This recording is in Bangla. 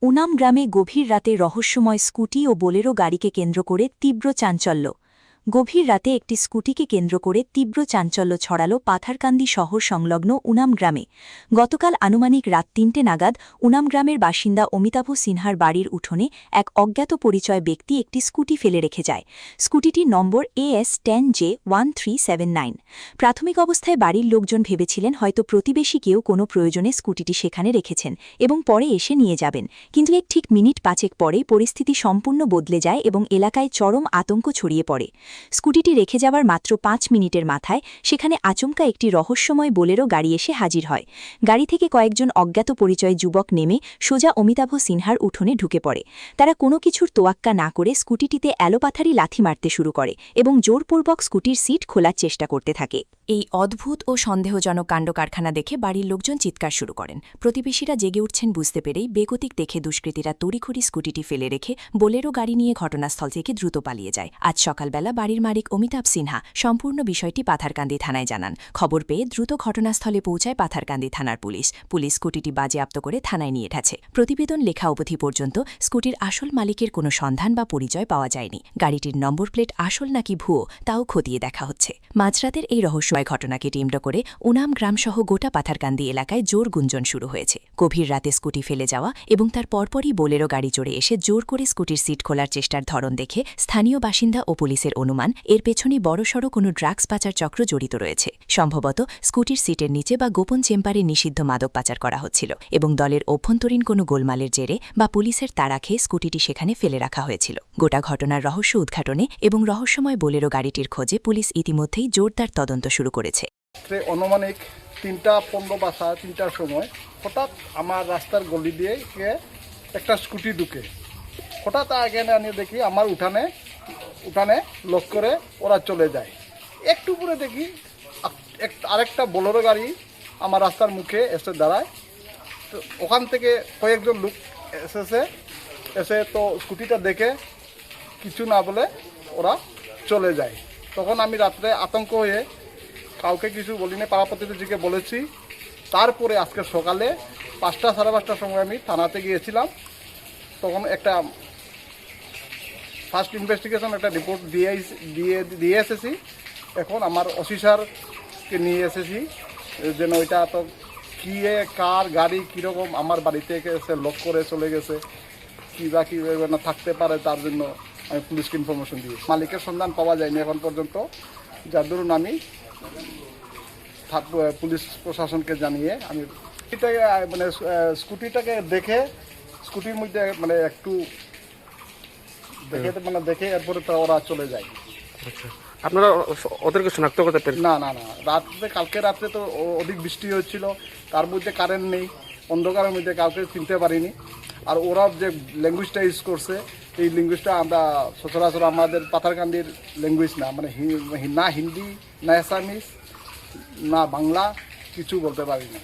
উনাম গ্রামে গভীর রাতে রহস্যময় স্কুটি ও বোলেরো গাড়িকে কেন্দ্র করে তীব্র চাঞ্চল্য। গভীর রাতে একটি স্কুটিকে কেন্দ্র করে তীব্র চাঞ্চল্য ছড়াল পাথারকান্দি শহর সংলগ্ন উনাম গ্রামে। গতকাল আনুমানিক রাত ৩টে নাগাদ উনাম গ্রামের বাসিন্দা অমিতাভ সিনহার বাড়ির উঠোনে এক অজ্ঞাত পরিচয় ব্যক্তি একটি স্কুটি ফেলে রেখে যায়। স্কুটিটির নম্বর AS10J1379। প্রাথমিক অবস্থায় বাড়ির লোকজন ভেবেছিলেন হয়তো প্রতিবেশী কেউ কোনো প্রয়োজনে স্কুটিটি সেখানে রেখেছেন এবং পরে এসে নিয়ে যাবেন, কিন্তু ঠিক মিনিট ৫ পরেই পরিস্থিতি সম্পূর্ণ বদলে যায় এবং এলাকায় চরম আতঙ্ক ছড়িয়ে পড়ে। স্কুটিটি রেখে যাওয়ার মাত্র ৫ মিনিটের মাথায় সেখানে আচমকা একটি রহস্যময় বোলেরো গাড়ি এসে হাজির হয়। গাড়ি থেকে কয়েকজন অজ্ঞাত পরিচয় যুবক নেমে সোজা অমিতাভ সিনহার উঠোনে ঢুকে পড়ে। তারা কোনো কিছুর তোয়াক্কা না করে স্কুটিটিতে এলোপাথারি লাথি মারতে শুরু করে এবং জোরপূর্বক স্কুটির সিট খোলার চেষ্টা করতে থাকে। এই অদ্ভুত ও সন্দেহজনক কাণ্ডকারখানা দেখে বাড়ির লোকজন চিৎকার শুরু করেন। প্রতিবেশীরা জেগে উঠছেন বুঝতে পেরেই বেগতিক দেখে দুষ্কৃতীরা তড়িঘড়ি স্কুটিটি ফেলে রেখে বোলেরো গাড়ি নিয়ে ঘটনাস্থল থেকে দ্রুত পালিয়ে যায়। আজ সকালবেলা বাড়ির মালিক অমিতাভ সিনহা সম্পূর্ণ বিষয়টি পাথারকান্দি থানায় জানান। খবর পেয়ে দ্রুত ঘটনাস্থলে পৌঁছায় পাথারকান্দি থানার পুলিশ। স্কুটিটি বাজেয়াপ্ত করে থানায় নিয়ে গেছে। প্রতিবেদন লেখা অবধি পর্যন্ত স্কুটির আসল মালিকের কোনো সন্ধান বা পরিচয় পাওয়া যায়নি। গাড়িটির নম্বর প্লেট আসল নাকি ভুয়ো তাও খতিয়ে দেখা হচ্ছে। মাঝরাতের এই রহস্যময় ঘটনাকে কেন্দ্র করে উনাম গ্রামসহ গোটা পাথারকান্দি এলাকায় জোর গুঞ্জন শুরু হয়েছে। গভীর রাতে স্কুটি ফেলে যাওয়া এবং তার পরপরই বোলেরো গাড়ি চড়ে এসে জোর করে স্কুটির সিট খোলার চেষ্টার ধরন দেখে স্থানীয় বাসিন্দা ও পুলিশের অনুমান এর পেছনে বড়সড় কোনো ড্রাগস পাচার চক্র জড়িত রয়েছে। সম্ভবত স্কুটির সিটের নিচে বা গোপন চেম্বারে নিষিদ্ধ মাদক পাচার করা হচ্ছিল এবং দলের অভ্যন্তরীণ কোনো গোলমালের জেরে বা পুলিশের তাড়া খেয়ে স্কুটিটি সেখানে ফেলে রাখা হয়েছিল। গোটা ঘটনার রহস্য উদ্ঘাটনে এবং রহস্যময় বোলেরো গাড়িটির খোঁজে পুলিশ ইতিমধ্যেই জোরদার তদন্ত শুরু করেছে। অনুমানিক ৩:১৫ বা ৩:৩০টার সময় হঠাৎ আমার রাস্তার গলি দিয়ে একটা স্কুটি ঢুকে হঠাৎ আগে আনিয়ে দেখি আমার উঠানে লক করে ওরা চলে যায়। একটু পরে দেখি আরেকটা বোলেরো গাড়ি আমার রাস্তার মুখে এসে দাঁড়ায়। তো ওখান থেকে কয়েকজন লোক এসে তো স্কুটিটা দেখে কিছু না বলে ওরা চলে যায়। তখন আমি রাত্রে আতঙ্ক হয়ে কাউকে কিছু বলিনি, পাড়া প্রতিবেশীকে বলেছি। তারপরে আজকে সকালে ৫টা সাড়ে ৫টার সময় আমি থানাতে গিয়েছিলাম। তখন একটা ফার্স্ট ইনভেস্টিগেশন একটা রিপোর্ট দিয়ে এসেছি। এখন আমার ওসি স্যারকে নিয়ে এসেছি যেন ওইটা তো কী কার গাড়ি কীরকম আমার বাড়িতে এসে লক করে চলে গেছে, কী বা কী না থাকতে পারে, তার জন্য আমি পুলিশকে ইনফরমেশন দিই। মালিকের সন্ধান পাওয়া যায়নি এখন পর্যন্ত, যার দরুন আমি পুলিশ প্রশাসনকে জানিয়ে আমি এটাকে মানে স্কুটিটাকে দেখে স্কুটির মধ্যে মানে একটু দেখে এরপরে তো ওরা চলে যায়। আচ্ছা, আপনারা ওদেরকে শনাক্ত করতে পারেন? না, কালকে রাত্রে তো অধিক বৃষ্টি হচ্ছিল, তার মধ্যে কারেন্ট নেই, অন্ধকারের মধ্যে কাউকে চিনতে পারিনি। আর ওরা যে ল্যাঙ্গুয়েজটা ইউজ করছে এই ল্যাঙ্গুয়েজটা আমরা সচরাচর আমাদের পাথারকান্দির ল্যাঙ্গুয়েজ না, মানে না হিন্দি না অ্যাসামিস না বাংলা, কিছু বলতে পারি না।